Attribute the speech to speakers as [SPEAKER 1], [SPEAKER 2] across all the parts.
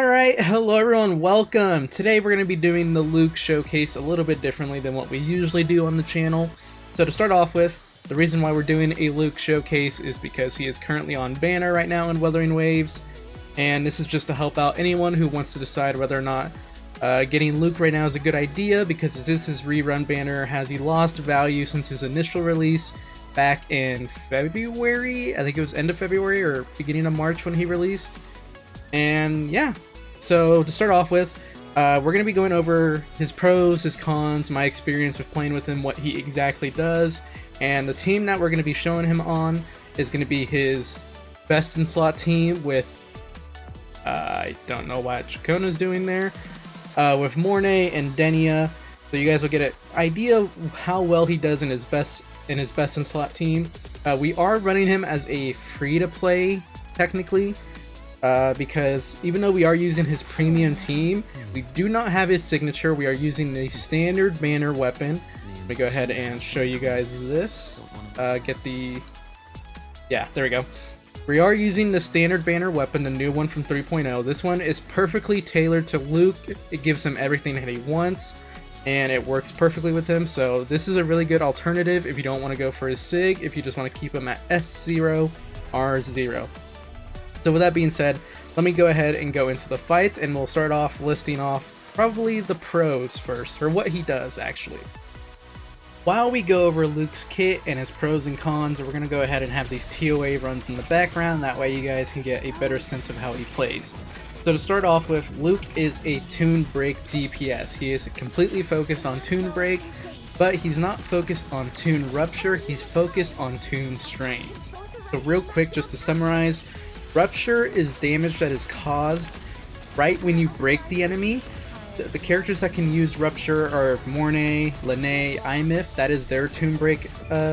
[SPEAKER 1] Alright, hello everyone, welcome! Today we're going to be doing the Luuk showcase a little bit differently than what we usually do on the channel. So to start off with, the reason why we're doing a Luuk showcase is because he is currently on banner right now in Wuthering Waves, and this is just to help out anyone who wants to decide whether or not getting Luuk right now is a good idea, because this is his rerun banner. Has he lost value since his initial release back in February? I think it was end of February or beginning of March when he released. And yeah, so to start off with, we're going to be going over his pros, his cons, my experience with playing with him, what he exactly does, and the team that we're going to be showing him on is going to be his best in slot team with, I don't know what Chacona's doing there, with Mornay and Denia, so you guys will get an idea of how well he does in his best in slot team. We are running him as a free-to-play, technically, because even though we are using his premium team, we do not have his signature. We are using the standard banner weapon. Let me go ahead and show you guys this. Yeah, there we go. We are using the standard banner weapon, the new one from 3.0. This one is perfectly tailored to Luuk. It gives him everything that he wants, and it works perfectly with him. So this is a really good alternative if you don't want to go for his sig, if you just want to keep him at S0, R0. So with that being said, let me go ahead and go into the fights, and we'll start off listing off probably the pros first, or what he does actually. While we go over Luuk's kit and his pros and cons, we're going to go ahead and have these TOA runs in the background, that way you guys can get a better sense of how he plays. So to start off with, Luuk is a Toon Break DPS. He is completely focused on Toon Break, but he's not focused on Toon Rupture, he's focused on Toon Strain. So real quick, just to summarize, Rupture is damage that is caused right when you break the enemy. The characters that can use Rupture are Mornay, Lene, Imif. That is their Toon Break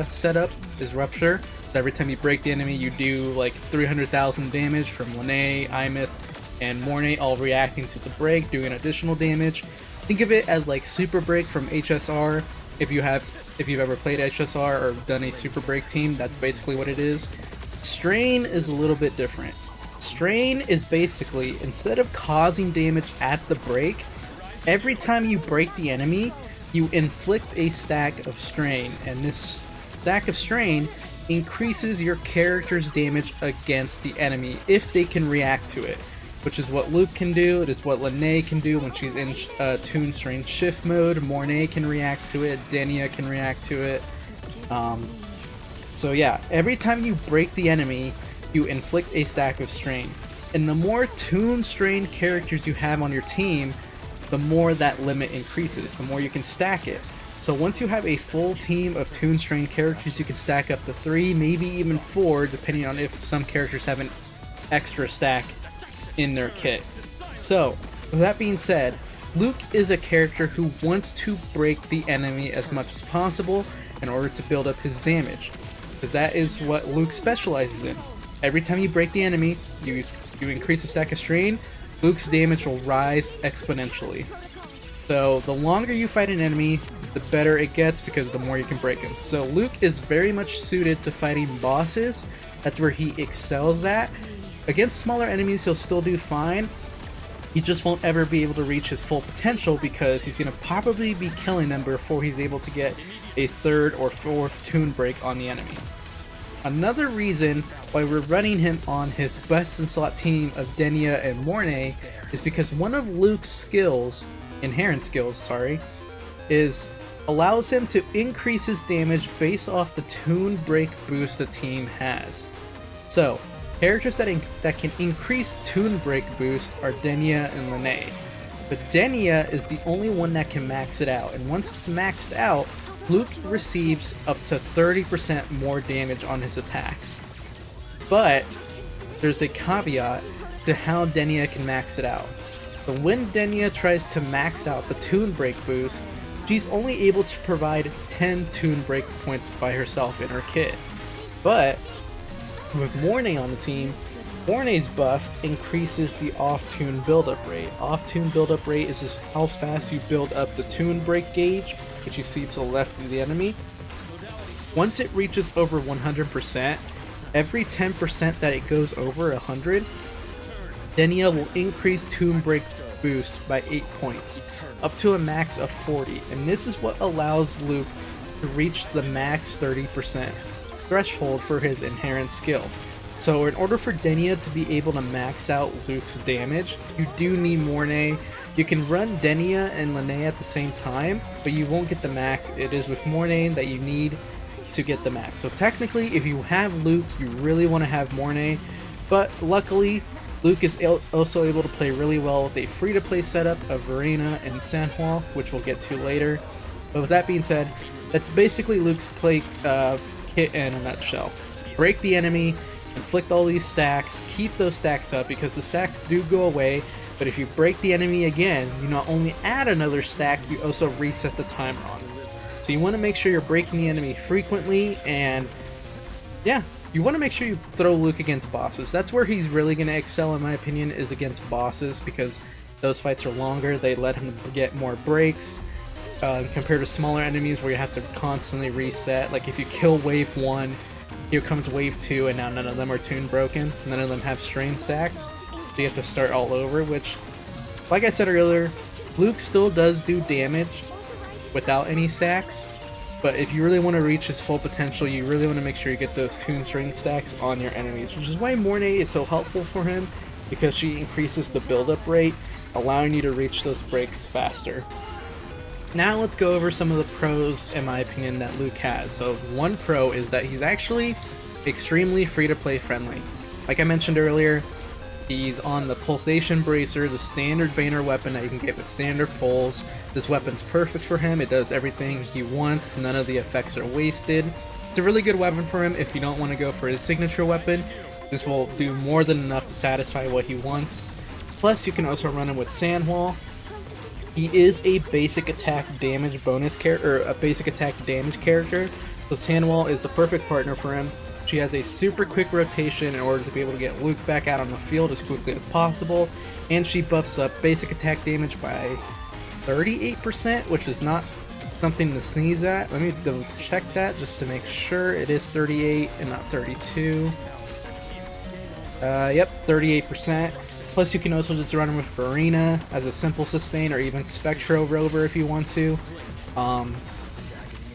[SPEAKER 1] setup, is Rupture. So every time you break the enemy, you do like 300,000 damage from Lene, Imif, and Mornay, all reacting to the break, doing additional damage. Think of it as like Super Break from HSR. If you've ever played HSR or done a Super Break team, that's basically what it is. Strain is a little bit different. Strain is basically, instead of causing damage at the break, every time you break the enemy, you inflict a stack of strain, and this stack of strain increases your character's damage against the enemy if they can react to it, which is what Luuk can do. It is what Lene can do when she's in Toon Strain shift mode. Mornay can react to it, Denia can react to it. So yeah, every time you break the enemy, you inflict a stack of strain. And the more Toon Strain characters you have on your team, the more that limit increases, the more you can stack it. So once you have a full team of Toon Strain characters, you can stack up to 3, maybe even 4, depending on if some characters have an extra stack in their kit. So, with that being said, Luuk is a character who wants to break the enemy as much as possible in order to build up his damage, because that is what Luuk specializes in. Every time you break the enemy, you increase the stack of strain, Luuk's damage will rise exponentially. So the longer you fight an enemy, the better it gets, because the more you can break him. So Luuk is very much suited to fighting bosses. That's where he excels at. Against smaller enemies, he'll still do fine. He just won't ever be able to reach his full potential, because he's going to probably be killing them before he's able to get a 3rd or 4th Toon Break on the enemy. Another reason why we're running him on his best in slot team of Denia and Mornay is because one of Luuk's skills, inherent skills, is allows him to increase his damage based off the Toon Break boost the team has. So, characters that can increase Toon Break boost are Denia and Lene. But Denia is the only one that can max it out, and once it's maxed out, Luuk receives up to 30% more damage on his attacks. But there's a caveat to how Denia can max it out. So when Denia tries to max out the Toon Break boost, she's only able to provide 10 Toon Break points by herself in her kit. But with Mornay on the team, Mornay's buff increases the off-toon buildup rate. Off-toon buildup rate is just how fast you build up the Toon Break gauge, which you see to the left of the enemy. Once it reaches over 100%, every 10% that it goes over 100, Denia will increase Tomb Break boost by 8 points, up to a max of 40, and this is what allows Luuk to reach the max 30% threshold for his inherent skill. So in order for Denia to be able to max out Luuk's damage, you do need Mornay. You can run Denia and Lene at the same time, but you won't get the max. It is with Mornay that you need to get the max. So technically, if you have Luuk, you really want to have Mornay, but luckily, Luuk is also able to play really well with a free-to-play setup of Verena and Sanhua, which we'll get to later. But with that being said, that's basically Luuk's play kit in a nutshell. Break the enemy, inflict all these stacks, keep those stacks up because the stacks do go away, but if you break the enemy again, you not only add another stack, you also reset the timer on it. So you want to make sure you're breaking the enemy frequently, and yeah, you want to make sure you throw Luuk against bosses. That's where he's really going to excel, in my opinion, is against bosses, because those fights are longer, they let him get more breaks, compared to smaller enemies where you have to constantly reset. Like if you kill wave 1, here comes wave 2, and now none of them are tune broken, none of them have strain stacks, so you have to start all over, which, like I said earlier, Luuk still does do damage without any stacks, but if you really want to reach his full potential, you really want to make sure you get those tune strain stacks on your enemies, which is why Mornay is so helpful for him, because she increases the build-up rate, allowing you to reach those breaks faster. Now let's go over some of the pros, in my opinion, that Luuk has. So one pro is that he's actually extremely free-to-play friendly. Like I mentioned earlier, he's on the Pulsation Bracer, the standard banner weapon that you can get with standard pulls. This weapon's perfect for him, it does everything he wants, none of the effects are wasted. It's a really good weapon for him if you don't want to go for his signature weapon. This will do more than enough to satisfy what he wants. Plus you can also run him with Sanhua. He is a basic attack damage bonus character, or a basic attack damage character, so Sanhua is the perfect partner for him. She has a super quick rotation in order to be able to get Luuk back out on the field as quickly as possible, and she buffs up basic attack damage by 38%, which is not something to sneeze at. Let me double check that just to make sure. It is 38 and not 32. Yep, 38%. Plus you can also just run him with Verena as a simple sustain, or even Spectro Rover if you want to.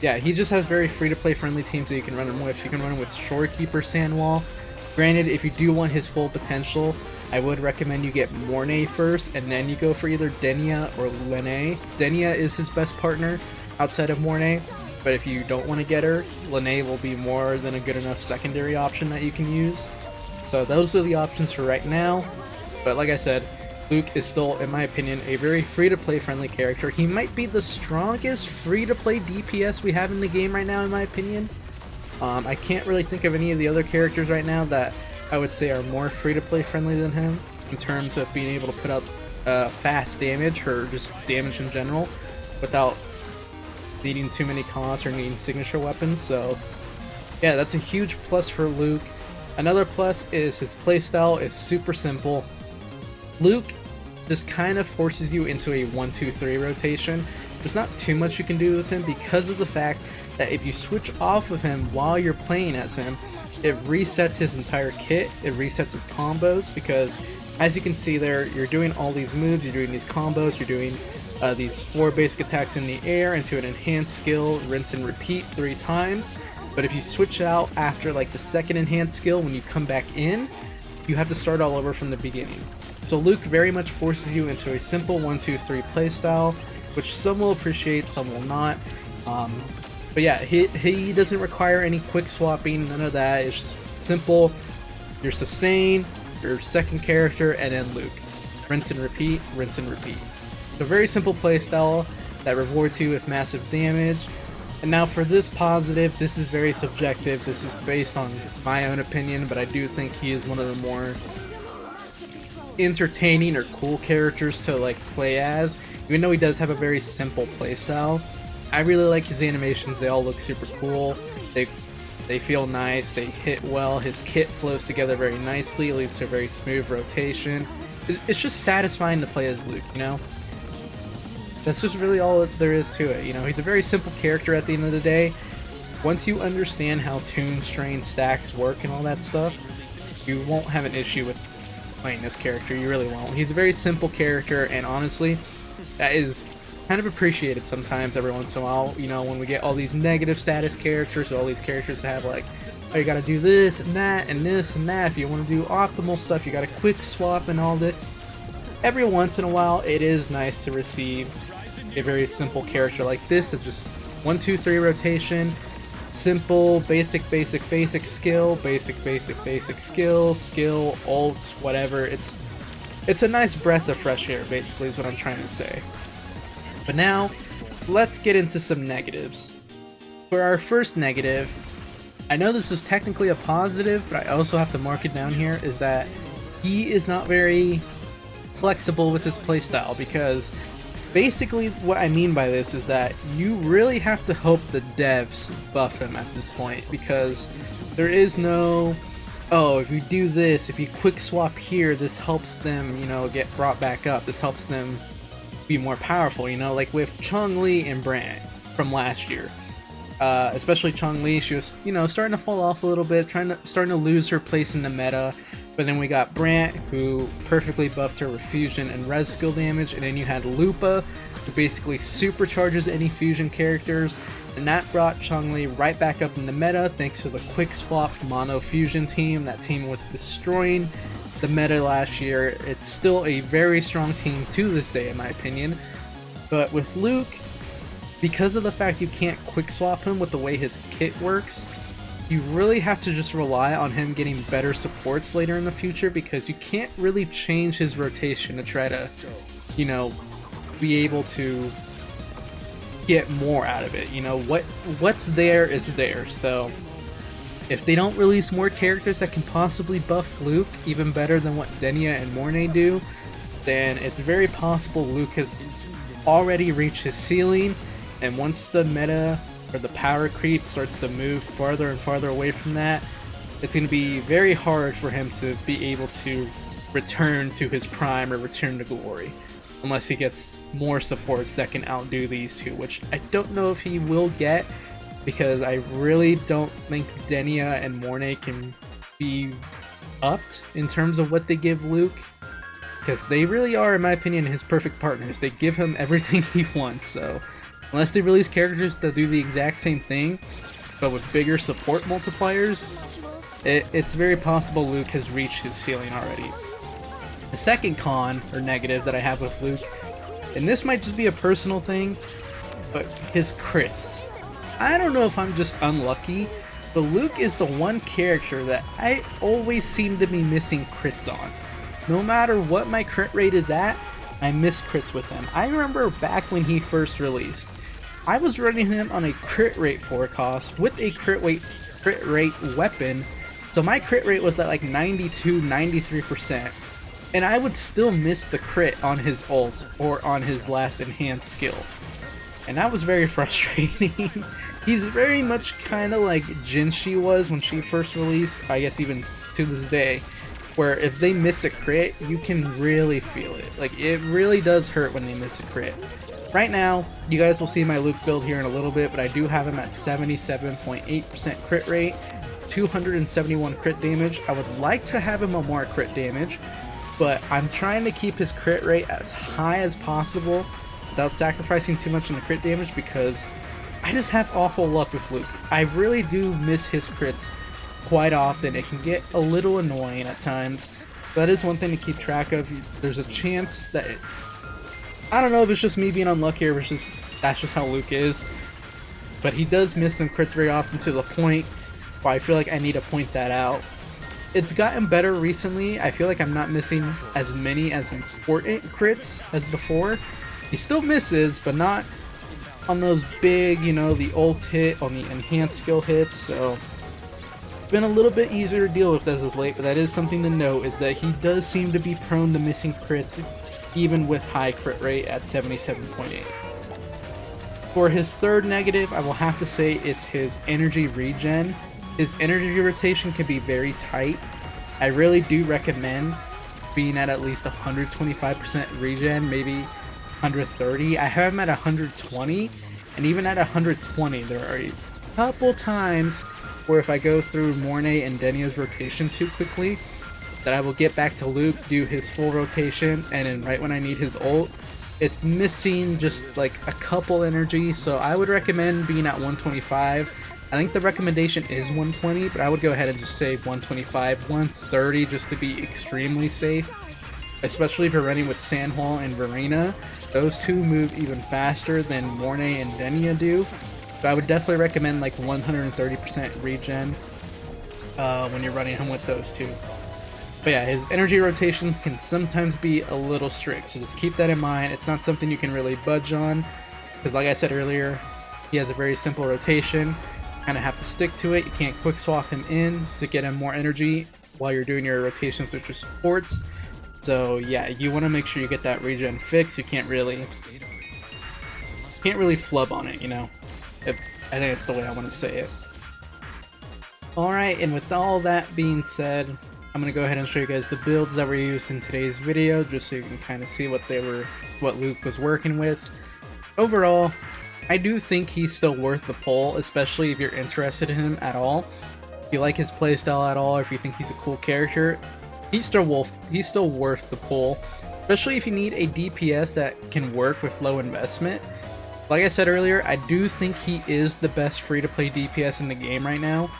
[SPEAKER 1] Yeah, he just has very free-to-play friendly teams that you can run him with. You can run him with Shorekeeper Sanhua. Granted, if you do want his full potential, I would recommend you get Mornay first, and then you go for either Denia or Lene. Denia is his best partner outside of Mornay, but if you don't want to get her, Lene will be more than a good enough secondary option that you can use. So those are the options for right now. But like I said, Luuk is still, in my opinion, a very free-to-play friendly character. He might be the strongest free-to-play DPS we have in the game right now, in my opinion. I can't really think of any of the other characters right now that I would say are more free-to-play friendly than him in terms of being able to put out fast damage, or just damage in general, without needing too many costs or needing signature weapons. So yeah, that's a huge plus for Luuk. Another plus is his playstyle is super simple. Luuk just kind of forces you into a 1-2-3 rotation. There's not too much you can do with him because of the fact that if you switch off of him while you're playing as him, it resets his entire kit, it resets his combos, because as you can see there, you're doing all these moves, you're doing these combos, you're doing these 4 basic attacks in the air into an enhanced skill, rinse and repeat 3 times. But if you switch out after like the second enhanced skill, when you come back in, you have to start all over from the beginning. So Luuk very much forces you into a simple 1-2-3 playstyle, which some will appreciate, some will not. But yeah, he doesn't require any quick swapping, none of that. It's just simple, your sustain, your second character, and then Luuk. Rinse and repeat, rinse and repeat. So very simple playstyle that rewards you with massive damage. And now for this positive, this is very subjective, this is based on my own opinion, but I do think he is one of the more entertaining or cool characters to like play as, even though he does have a very simple playstyle. I really like his animations, they all look super cool, they feel nice, they hit well, his kit flows together very nicely, it leads to a very smooth rotation. It's just satisfying to play as Luuk, you know? That's just really all there is to it, you know? He's a very simple character at the end of the day. Once you understand how tune strain stacks work and all that stuff, you won't have an issue with playing this character. You really won't. He's a very simple character, and honestly, that is kind of appreciated sometimes every once in a while. You know, when we get all these negative status characters, or all these characters that have like, oh, you gotta do this and that and this and that. If you want to do optimal stuff, you gotta quick swap and all this. Every once in a while, it is nice to receive a very simple character like this. It's just 1, 2, 3 rotation, simple, basic skill, basic skill, ult, whatever. It's a nice breath of fresh air, basically, is what I'm trying to say. But now, let's get into some negatives. For our first negative, I know this is technically a positive, but I also have to mark it down here, is that he is not very flexible with his playstyle, because basically what I mean by this is that you really have to hope the devs buff him at this point, because there is no, oh, if you do this, if you quick swap here, this helps them, you know, get brought back up, this helps them be more powerful, you know, like with Chun-Li and Brand from last year. Especially Chun-Li, she was, you know, starting to fall off a little bit, starting to lose her place in the meta. But then we got Brant, who perfectly buffed her with fusion and res skill damage, and then you had Lupa, who basically supercharges any fusion characters, and that brought Chun-Li right back up in the meta thanks to the quick swap mono fusion team. That team was destroying the meta last year. It's still a very strong team to this day, in my opinion. But with Luuk, because of the fact you can't quick swap him with the way his kit works, you really have to just rely on him getting better supports later in the future, because you can't really change his rotation to try to, you know, be able to get more out of it. You know, what's there is there. So if they don't release more characters that can possibly buff Luuk even better than what Denia and Mornay do, then it's very possible Luuk has already reached his ceiling, and once the meta or the power creep starts to move farther and farther away from that, it's going to be very hard for him to be able to return to his prime or return to glory, unless he gets more supports that can outdo these two, which I don't know if he will get, because I really don't think Denia and Mornay can be upped in terms of what they give Luuk, because they really are, in my opinion, his perfect partners. They give him everything he wants, so unless they release characters that do the exact same thing, but with bigger support multipliers, it's very possible Luuk has reached his ceiling already. The second con, or negative, that I have with Luuk, and this might just be a personal thing, but his crits. I don't know if I'm just unlucky, but Luuk is the one character that I always seem to be missing crits on. No matter what my crit rate is at, I miss crits with him. I remember back when he first released, I was running him on a crit rate forecast with a crit rate weapon, so my crit rate was at like 92-93%, and I would still miss the crit on his ult or on his last enhanced skill, and that was very frustrating. He's very much kind of like Jinshi was when she first released, I guess even to this day, where if they miss a crit, you can really feel it. Like, it really does hurt when they miss a crit. Right now, you guys will see my Luuk build here in a little bit, but I do have him at 77.8% crit rate, 271 crit damage. I would like to have him a more crit damage, but I'm trying to keep his crit rate as high as possible without sacrificing too much on the crit damage, because I just have awful luck with Luuk. I really do miss his crits quite often. It can get a little annoying at times. That is one thing to keep track of. There's a chance that I don't know if it's just me being unlucky or if that's just how Luuk is, but he does miss some crits very often, to the point where I feel like I need to point that out. It's gotten better recently. I feel like I'm not missing as many as important crits as before. He still misses, but not on those big, you know, the ult hit, on the enhanced skill hits, so it's been a little bit easier to deal with as of late. But that is something to note, is that he does seem to be prone to missing crits, even with high crit rate at 77.8. For his third negative, I will have to say it's his energy regen. His energy rotation can be very tight. I really do recommend being at least 125% regen, maybe 130. I have him at 120, and even at 120, there are a couple times where if I go through Mornay and Denia's rotation too quickly, that I will get back to Luuk, do his full rotation, and then right when I need his ult, it's missing just like a couple energy, so I would recommend being at 125. I think the recommendation is 120, but I would go ahead and just say 125, 130 just to be extremely safe, especially if you're running with Sanhua and Verena. Those two move even faster than Morne and Denia do, so I would definitely recommend like 130% regen when you're running him with those two. But yeah, his energy rotations can sometimes be a little strict, so just keep that in mind. It's not something you can really budge on, because like I said earlier, he has a very simple rotation. You kind of have to stick to it. You can't quick swap him in to get him more energy while you're doing your rotations with your supports. So yeah, you want to make sure you get that regen fix. You can't really flub on it, you know. I think that's the way I want to say it. Alright, and with all that being said, I'm going to go ahead and show you guys the builds that were used in today's video, just so you can kind of see what Luuk was working with. Overall, I do think he's still worth the pull, especially if you're interested in him at all. If you like his playstyle at all, or if you think he's a cool character, he's still worth the pull, especially if you need a DPS that can work with low investment. Like I said earlier, I do think he is the best free-to-play DPS in the game right now.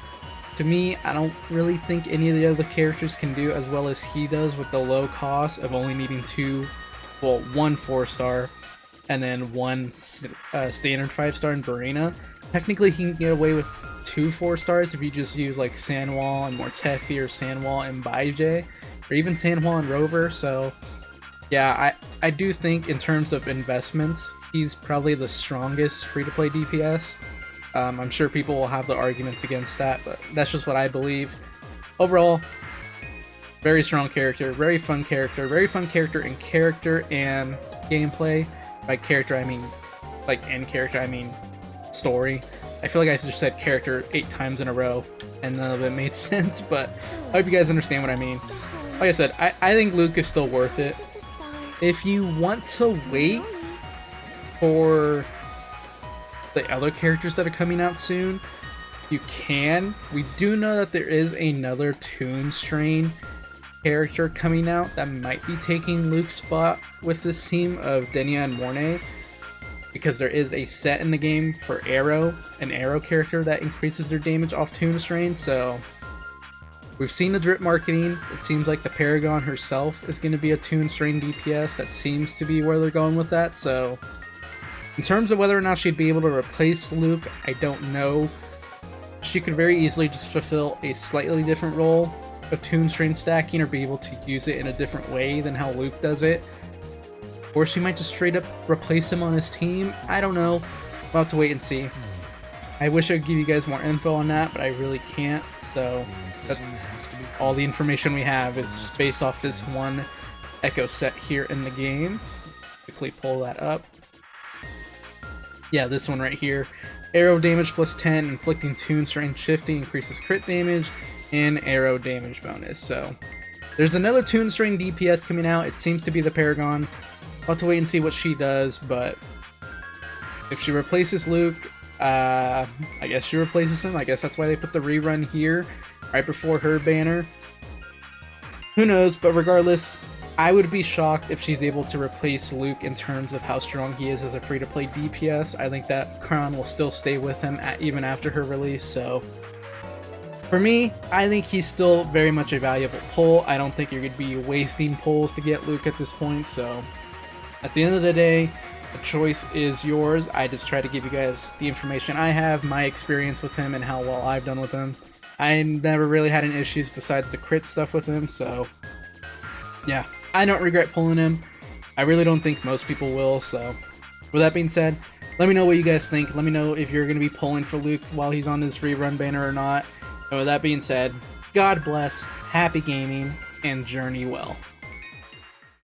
[SPEAKER 1] To me, I don't really think any of the other characters can do as well as he does with the low cost of only needing one 4-star and then one standard 5-star in Verena. Technically, he can get away with 2 4-stars if you just use like Sanhua and Mortefi, or Sanhua and Baizhe, or even Sanhua and Rover. So yeah, I do think in terms of investments, he's probably the strongest free-to-play DPS. I'm sure people will have the arguments against that, but that's just what I believe. Overall, very strong character, very fun character in character and gameplay. By character, I mean, like in character, I mean story. I feel like I just said character 8 times in a row, and none of it made sense, but I hope you guys understand what I mean. Like I said, I think Luuk is still worth it. If you want to wait for the other characters that are coming out soon, you can. We do know that there is another Toon Strain character coming out that might be taking Luuk's spot with this team of Denia and Morne, because there is a set in the game for Arrow, an Arrow character that increases their damage off Toon Strain. So we've seen the drip marketing. It seems like the Paragon herself is going to be a Toon Strain DPS. That seems to be where they're going with that. So in terms of whether or not she'd be able to replace Luuk, I don't know. She could very easily just fulfill a slightly different role of Toon Strain stacking, or be able to use it in a different way than how Luuk does it. Or she might just straight up replace him on his team. I don't know. We'll have to wait and see. I wish I could give you guys more info on that, but I really can't. So all the information we have is just based off this one Echo set here in the game. Quickly pull that up. Yeah, this one right here. Arrow damage plus 10, inflicting Toon Strain shifting, increases crit damage, and arrow damage bonus. So there's another Toon Strain DPS coming out. It seems to be the Paragon. I'll have to wait and see what she does, but if she replaces Luuk, I guess she replaces him. I guess that's why they put the rerun here right before her banner. Who knows, but regardless, I would be shocked if she's able to replace Luuk in terms of how strong he is as a free-to-play DPS. I think that crown will still stay with him even after her release, so for me, I think he's still very much a valuable pull. I don't think you're going to be wasting pulls to get Luuk at this point, so at the end of the day, the choice is yours. I just try to give you guys the information I have, my experience with him, and how well I've done with him. I never really had any issues besides the crit stuff with him, so yeah, I don't regret pulling him. I really don't think most people will, so with that being said, let me know what you guys think. Let me know if you're going to be pulling for Luuk while he's on his rerun banner or not. And with that being said, God bless, happy gaming, and journey well.